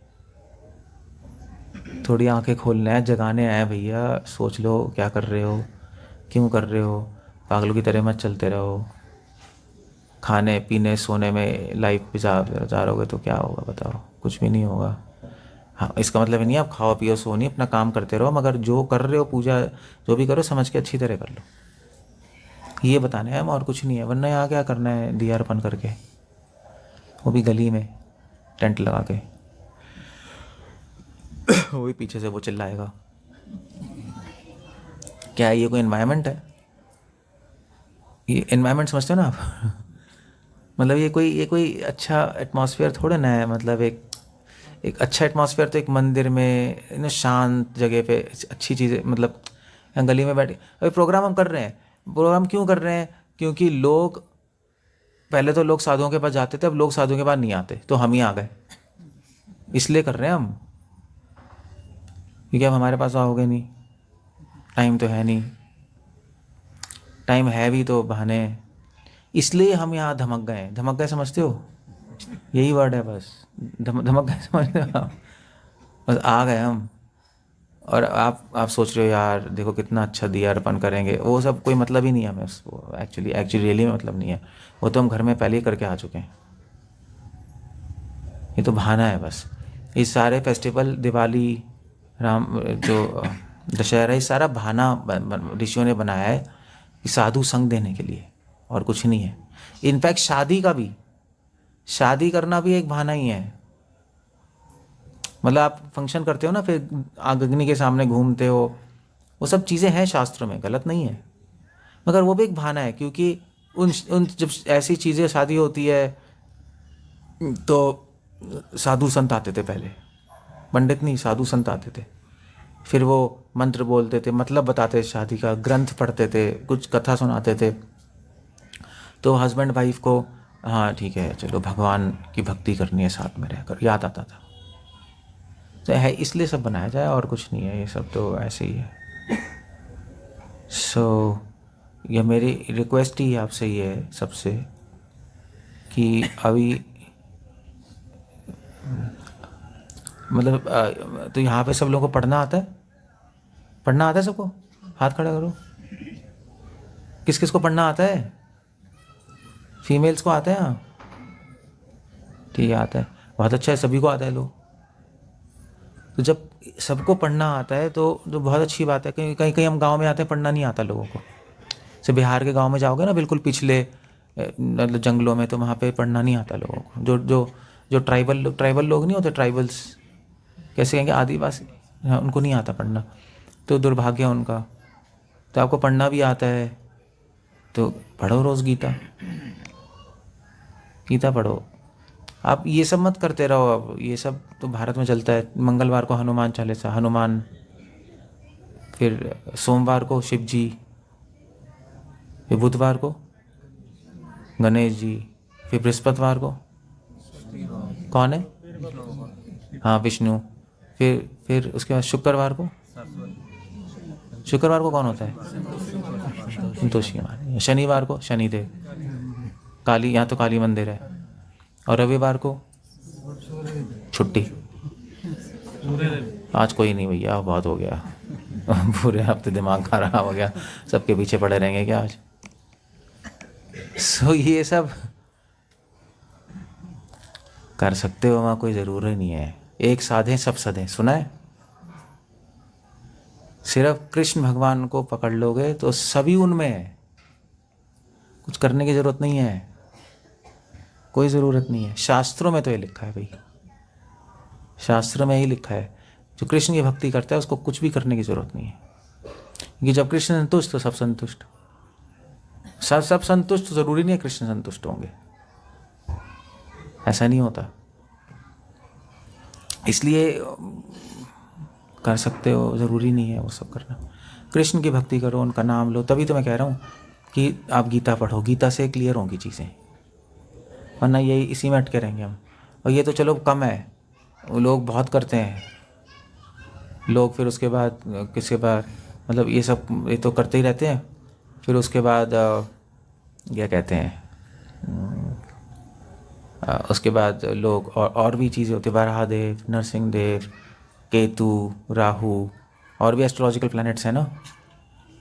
थोड़ी आंखें खोलने आए, जगाने आए भैया, सोच लो क्या कर रहे हो, क्यों कर रहे हो, पागलों की तरह मत चलते रहो। खाने पीने सोने में लाइफ पे जा रहोगे तो क्या होगा बताओ? कुछ भी नहीं होगा। हाँ, इसका मतलब नहीं आप खाओ पियो सो नहीं, अपना काम करते रहो, मगर जो कर रहे हो पूजा जो भी करो समझ के अच्छी तरह कर लो, ये बताने हैं हम, और कुछ नहीं है। वरना यहाँ क्या करना है दिया अर्पण करके, वो भी गली में टेंट लगा के वो भी पीछे से वो चिल्लाएगा। क्या ये कोई एनवायरनमेंट है? ये एनवायरनमेंट समझते हो ना आप? मतलब ये कोई अच्छा एटमॉस्फेयर थोड़ा ना है। मतलब एक अच्छा एटमॉस्फेयर तो एक मंदिर में शांत जगह पे अच्छी चीज़ें, मतलब गली में बैठे। अभी प्रोग्राम हम कर रहे हैं, प्रोग्राम क्यों कर रहे हैं? क्योंकि लोग, पहले तो लोग साधुओं के पास जाते थे, अब लोग साधुओं के पास नहीं आते, तो हम ही आ गए, इसलिए कर रहे हैं हम। क्योंकि अब हमारे पास आओगे नहीं, टाइम तो है नहीं, टाइम है भी तो बहाने, इसलिए हम यहाँ धमक गए। धमक गए समझते हो? यही वर्ड है बस, धमक गए समझते हो आप? बस आ गए हम। और आप सोच रहे हो यार देखो कितना अच्छा दिया अर्पण करेंगे, वो सब कोई मतलब ही नहीं है हमें उसको। एक्चुअली रियली में मतलब नहीं है वो, तो हम घर में पहले ही करके आ चुके हैं। ये तो बहाना है बस। ये सारे फेस्टिवल, दिवाली, राम जो दशहरा, ये सारा बहाना ऋषियों ने बनाया है कि साधु संग देने के लिए, और कुछ नहीं है। इनफैक्ट शादी करना भी एक बहाना ही है। मतलब आप फंक्शन करते हो ना, फिर अग्नि के सामने घूमते हो, वो सब चीज़ें हैं शास्त्रों में, गलत नहीं है, मगर वो भी एक बहाना है। क्योंकि उन जब ऐसी चीज़ें शादी होती है तो साधु संत आते थे पहले, पंडित नहीं, साधु संत आते थे। फिर वो मंत्र बोलते थे, मतलब बताते थे शादी का, ग्रंथ पढ़ते थे, कुछ कथा सुनाते थे। तो हस्बैंड वाइफ को हाँ ठीक है चलो भगवान की भक्ति करनी है साथ में रहकर, याद आता था। तो है इसलिए सब बनाया जाए, और कुछ नहीं है, ये सब तो ऐसे ही है। सो ये मेरी रिक्वेस्ट ही आपसे ये है सबसे कि अभी मतलब तो यहाँ पे सब लोगों को पढ़ना आता है? पढ़ना आता है सबको? हाथ खड़ा करो। किस किस को पढ़ना आता है? फीमेल्स को आता है? हाँ ठीक है, आता है, बहुत अच्छा है, सभी को आता है। लोग तो जब सबको पढ़ना आता है तो बहुत अच्छी बात है। कहीं कहीं हम गांव में आते हैं, पढ़ना नहीं आता लोगों को। जैसे बिहार के गांव में जाओगे ना, बिल्कुल पिछले मतलब जंगलों में, तो वहाँ पे पढ़ना नहीं आता लोगों को। जो ट्राइबल लोग नहीं होते, ट्राइबल्स कैसे कहेंगे, आदिवासी, हाँ, उनको नहीं आता पढ़ना, तो दुर्भाग्य है उनका। तो आपको पढ़ना भी आता है तो पढ़ो रोज़ गीता, गीता पढ़ो। आप ये सब मत करते रहो, अब ये सब तो भारत में चलता है। मंगलवार को हनुमान चालीसा, हनुमान, फिर सोमवार को शिव जी, फिर बुधवार को गणेश जी, फिर बृहस्पतिवार को कौन है? हाँ विष्णु। फिर उसके बाद शुक्रवार को कौन होता है? संतोषी माँ। शनिवार को शनिदेव, काली, यहाँ तो काली मंदिर है। और रविवार को छुट्टी। आज कोई नहीं भैया, बहुत हो गया, पूरे हफ्ते दिमाग खराब हो गया, सबके पीछे पड़े रहेंगे क्या आज? सो ये सब कर सकते हो, वहाँ कोई ज़रूरी नहीं है। एक साधे सब सधे, सुना है? सिर्फ कृष्ण भगवान को पकड़ लोगे तो सभी उनमें है, कुछ करने की ज़रूरत नहीं है, कोई ज़रूरत नहीं है। शास्त्रों में तो ये लिखा है भाई, शास्त्र में ही लिखा है, जो कृष्ण की भक्ति करता है उसको कुछ भी करने की ज़रूरत नहीं है। क्योंकि जब कृष्ण संतुष्ट तो सब संतुष्ट, सब संतुष्ट, ज़रूरी नहीं है कृष्ण संतुष्ट होंगे, ऐसा नहीं होता। इसलिए कर सकते हो, ज़रूरी नहीं है वो सब करना। कृष्ण की भक्ति करो, उनका नाम लो। तभी तो मैं कह रहा हूँ कि आप गीता पढ़ो, गीता से क्लियर होंगी चीज़ें, वरना यही इसी में अटके रहेंगे हम। और ये तो चलो कम है, लोग बहुत करते हैं लोग, फिर उसके बाद किसके बाद मतलब ये तो करते ही रहते हैं। फिर उसके बाद क्या कहते हैं, उसके बाद लोग और भी चीज़ें होती है, वराहदेव, नरसिंहदेव, केतु, राहु, और भी एस्ट्रोलॉजिकल प्लैनेट्स हैं ना,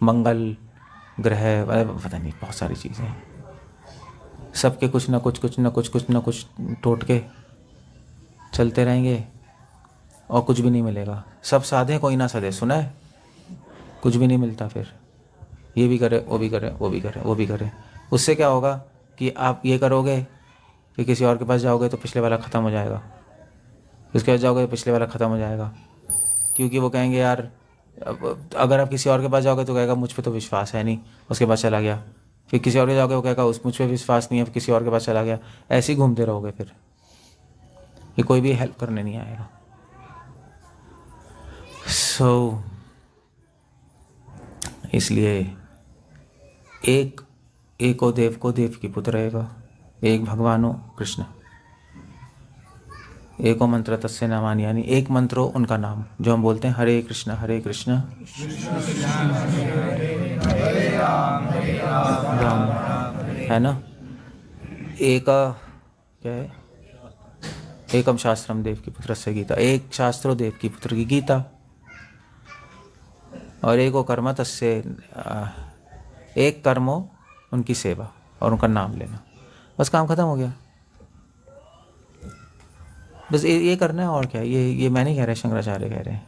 मंगल ग्रह, पता नहीं बहुत सारी चीज़ें हैं। सबके कुछ ना कुछ टोटके चलते रहेंगे और कुछ भी नहीं मिलेगा। सब साधे कोई ना सधे, सुना है, कुछ भी नहीं मिलता। फिर ये भी करे, वो भी करे, वो भी करे, वो भी करे। उससे क्या होगा कि आप ये करोगे कि किसी और के पास जाओगे तो पिछले वाला ख़त्म हो जाएगा, उसके पास जाओगे तो पिछले वाला ख़त्म हो जाएगा, क्योंकि वो कहेंगे यार अगर आप किसी और के पास जाओगे तो कहेगा मुझ पे तो विश्वास है नहीं, उसके पास चला गया। फिर किसी और के जाओगे वो कहेगा उस मुझ पे विश्वास नहीं है, फिर किसी और के पास चला गया। ऐसे ही घूमते रहोगे फिर, कि कोई भी हेल्प करने नहीं आएगा। सो इसलिए एको देव को देव की पुत्र रहेगा, एक भगवानो कृष्ण, एको मंत्र तस्य नामानि, यानी एक मंत्रो उनका नाम, जो हम बोलते हैं हरे कृष्ण राम, है ना। एक क्या है, एकम शास्त्रम देव की पुत्र से गीता, एक शास्त्रो देव की पुत्र की गीता, और एको कर्म तस्य, एक कर्मो उनकी सेवा और उनका नाम लेना, बस काम खत्म हो गया। बस ये करना है, और क्या। ये मैं नहीं कह रहा, शंकराचार्य कह रहे हैं,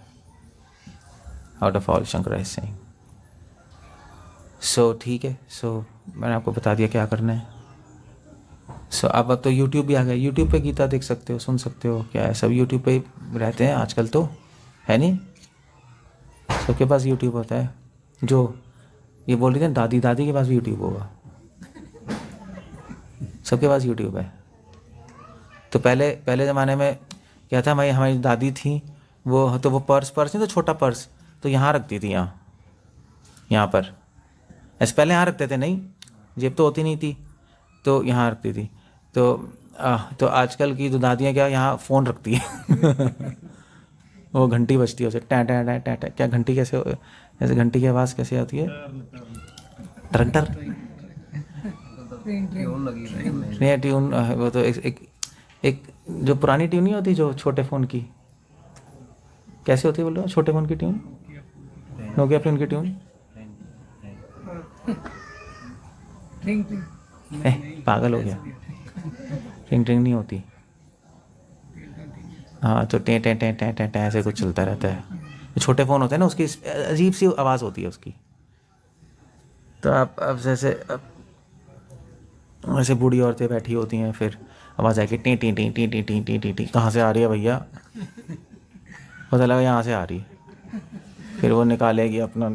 out of all Shankar is saying. So ठीक है, सो मैंने आपको बता दिया क्या करना है। सो अब तो यूट्यूब भी आ गया, यूट्यूब पे गीता देख सकते हो, सुन सकते हो, क्या है, सब यूट्यूब पे रहते हैं आजकल, तो है नहीं, सबके पास यूट्यूब होता है। जो ये बोल रही थी दादी के पास भी यूट्यूब होगा, सबके पास यूट्यूब है। तो पहले ज़माने में क्या था, हमारी दादी थी, वो पर्स नहीं, तो छोटा पर्स तो यहाँ रखती थी, यहाँ पर, ऐसे पहले यहाँ रखते थे, नहीं जेब तो होती नहीं थी, तो यहाँ रखती थी। तो आजकल की तो दादियाँ क्या यहाँ फ़ोन रखती है वो घंटी बजती है, उसे टै टै टै टै टै, क्या घंटी कैसे, ऐसे घंटी की आवाज़ कैसे आती है, ट्रंटर नहीं, ट्यून वो तो एक जो पुरानी ट्यून नहीं होती, जो छोटे फ़ोन की कैसे होती है, बोल रहे हो, छोटे फ़ोन की ट्यून, नोकिया फ़ोन की ट्यून, पागल हो गया, ट्रिंग ट्रिंग नहीं होती, हाँ, तो टे टे टे टे टे टे ऐसे कुछ चलता रहता है। छोटे फ़ोन होते हैं ना, उसकी अजीब सी आवाज़ होती है उसकी। तो आप अब जैसे ऐसे बूढ़ी औरतें बैठी होती हैं, फिर आवाज़ आएगी T T T T T T T T T, कहाँ से आ रही है भैया, पता लगा यहाँ से आ रही है। फिर वो निकालेगी अपना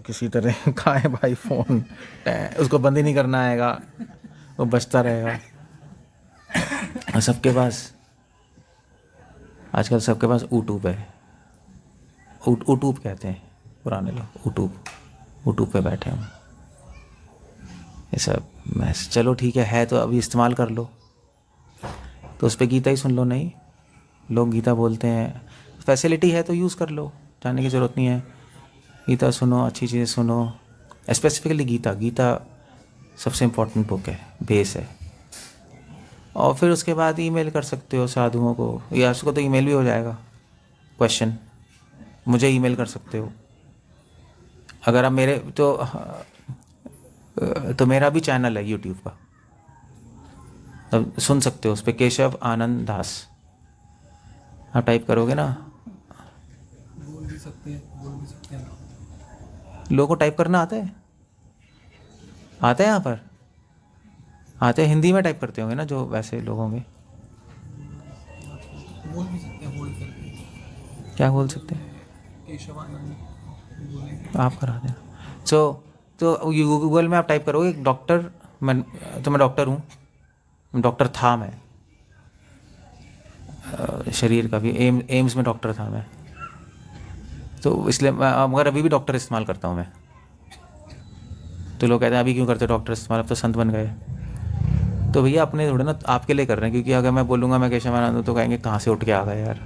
किसी तरह का है भाई फ़ोन, उसको बंद ही नहीं करना आएगा, वो बजता रहेगा। और सबके पास आजकल सबके पास यूट्यूब है, यूट्यूब कहते हैं पुराने लोग, यूट्यूब पे बैठे हम, ये सब मैस। चलो ठीक है तो अभी इस्तेमाल कर लो, तो उस पर गीता ही सुन लो। नहीं, लोग गीता बोलते हैं, फैसिलिटी है तो यूज़ कर लो, जाने की ज़रूरत नहीं है। गीता सुनो, अच्छी चीज़ें सुनो, स्पेसिफिकली गीता सबसे इम्पोर्टेंट बुक है, बेस है। और फिर उसके बाद ईमेल कर सकते हो साधुओं को, या उसको तो ईमेल भी हो जाएगा, क्वेश्चन मुझे ईमेल कर सकते हो। अगर आप मेरे तो मेरा भी चैनल है यूट्यूब का, तब सुन सकते हो, उस पर केशव आनंद दास आप टाइप करोगे ना, बोल भी सकते हैं लोगों को टाइप करना आता है यहाँ पर आते हैं, हिंदी में टाइप करते होंगे ना जो वैसे लोग होंगे, बोल भी सकते हैं, होल्ड करके क्या बोल सकते हैं, केशवानंद आप करा देना। तो गूगल में आप टाइप करोगे डॉक्टर, मैं डॉक्टर हूँ, डॉक्टर था मैं, शरीर का भी एम्स में डॉक्टर था मैं, तो इसलिए मगर अभी भी डॉक्टर इस्तेमाल करता हूँ मैं, तो लोग कहते हैं अभी क्यों करते डॉक्टर्स, तुम्हारे अब तो संत बन गए। तो भैया अपने थोड़े ना आपके लिए कर रहे हैं, क्योंकि अगर मैं बोलूँगा मैं केशवानंद हूँ तो कहेंगे कहाँ से उठ के आ गए यार।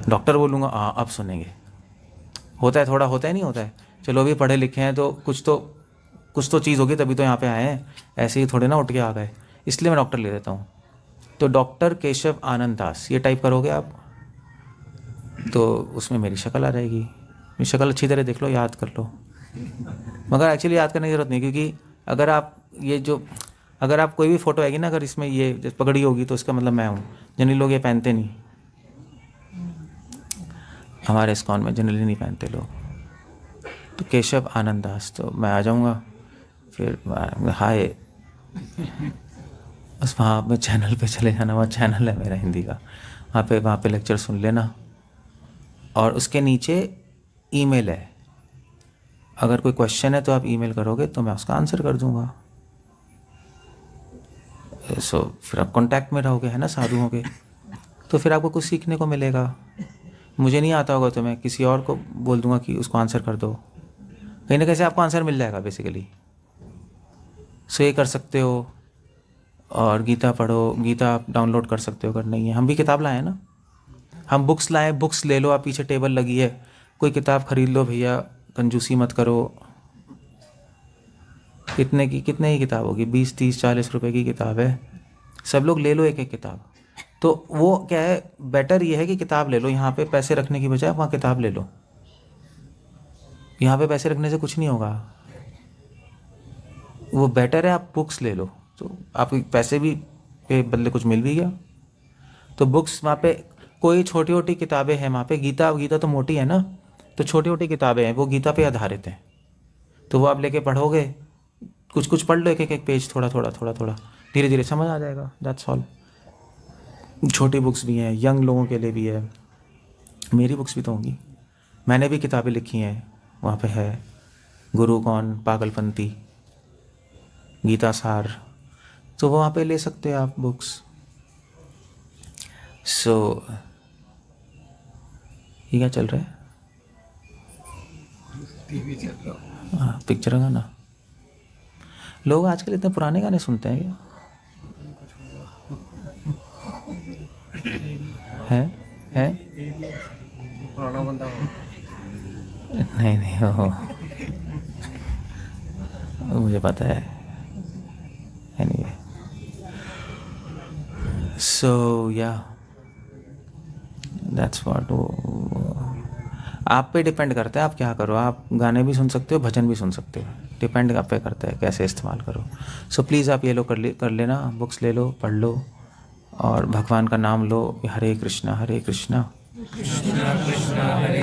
डॉक्टर बोलूँगा हाँ अब सुनेंगे। होता है, थोड़ा होता है, नहीं होता है। चलो अभी पढ़े लिखे हैं तो कुछ तो चीज़ होगी तभी तो यहाँ पे आए हैं, ऐसे ही थोड़े ना उठ के आ गए। इसलिए मैं डॉक्टर ले देता हूँ। तो डॉक्टर केशव आनंद दास ये टाइप करोगे आप तो उसमें मेरी शक्ल आ जाएगी। मेरी शक्ल अच्छी तरह देख लो, याद कर लो। मगर एक्चुअली याद करने की ज़रूरत नहीं, क्योंकि अगर आप कोई भी फ़ोटो आएगी ना, अगर इसमें ये पगड़ी होगी तो इसका मतलब मैं हूँ। जनरली लोग ये पहनते नहीं, हमारे इस्कॉन में जनरली नहीं पहनते लोग। तो केशव आनंद दास, तो मैं आ जाऊँगा फिर हाय, बस वहाँ पे चैनल पे चले जाना, वहाँ चैनल है मेरा हिंदी का, वहाँ पे लेक्चर सुन लेना। और उसके नीचे ईमेल है, अगर कोई क्वेश्चन है तो आप ईमेल करोगे तो मैं उसका आंसर कर दूंगा। सो फिर आप कांटेक्ट में रहोगे, है ना, साधुओं के, तो फिर आपको कुछ सीखने को मिलेगा। मुझे नहीं आता होगा तो मैं किसी और को बोल दूंगा कि उसको आंसर कर दो, कहीं ना कहीं से आपको आंसर मिल जाएगा बेसिकली। सो ये कर सकते हो। और गीता पढ़ो, गीता आप डाउनलोड कर सकते हो अगर नहीं है। हम भी किताब लाए हैं ना, हम बुक्स लाए, बुक्स ले लो आप, पीछे टेबल लगी है, कोई किताब खरीद लो भैया, कंजूसी मत करो। कितने की किताब होगी, 20 30 40 रुपए की किताब है, सब लोग ले लो एक एक किताब। तो वो क्या है, बेटर ये है कि किताब ले लो, यहाँ पे पैसे रखने की बजाय वहाँ किताब ले लो। यहाँ पे पैसे रखने से कुछ नहीं होगा, वो बेटर है आप बुक्स ले लो, तो आपको पैसे भी के बदले कुछ मिल भी गया। तो बुक्स वहाँ पे कोई छोटी छोटी किताबें हैं वहाँ पे, गीता तो मोटी है ना, तो छोटी छोटी किताबें हैं वो गीता पे आधारित हैं, तो वो आप लेके पढ़ोगे, कुछ पढ़ लो, एक पेज, थोड़ा धीरे धीरे समझ आ जाएगा, दैट्स ऑल। छोटी बुक्स भी हैं, यंग लोगों के लिए भी है, मेरी बुक्स भी तो होंगी, मैंने भी किताबें लिखी हैं, वहाँ पे है गुरु कौन, पागलपंती, गीता सार, तो वो वहाँ पे ले सकते हैं आप बुक्स। सो ये क्या चल रहा है, टीवी चल रहा। हाँ पिक्चर का ना। लोग आजकल इतने पुराने गाने सुनते हैं क्या? है पुराना बंदा हो। नहीं हो, मुझे पता है। एनीवे, सो या दैट्स व्हाट। आप पे डिपेंड करता है आप क्या करो, आप गाने भी सुन सकते हो, भजन भी सुन सकते हो, डिपेंड आप पे करता है कैसे इस्तेमाल करो। सो प्लीज़ आप ये लो कर लेना, बुक्स ले लो, पढ़ लो, और भगवान का नाम लो, हरे कृष्णा कृष्णा कृष्णा हरे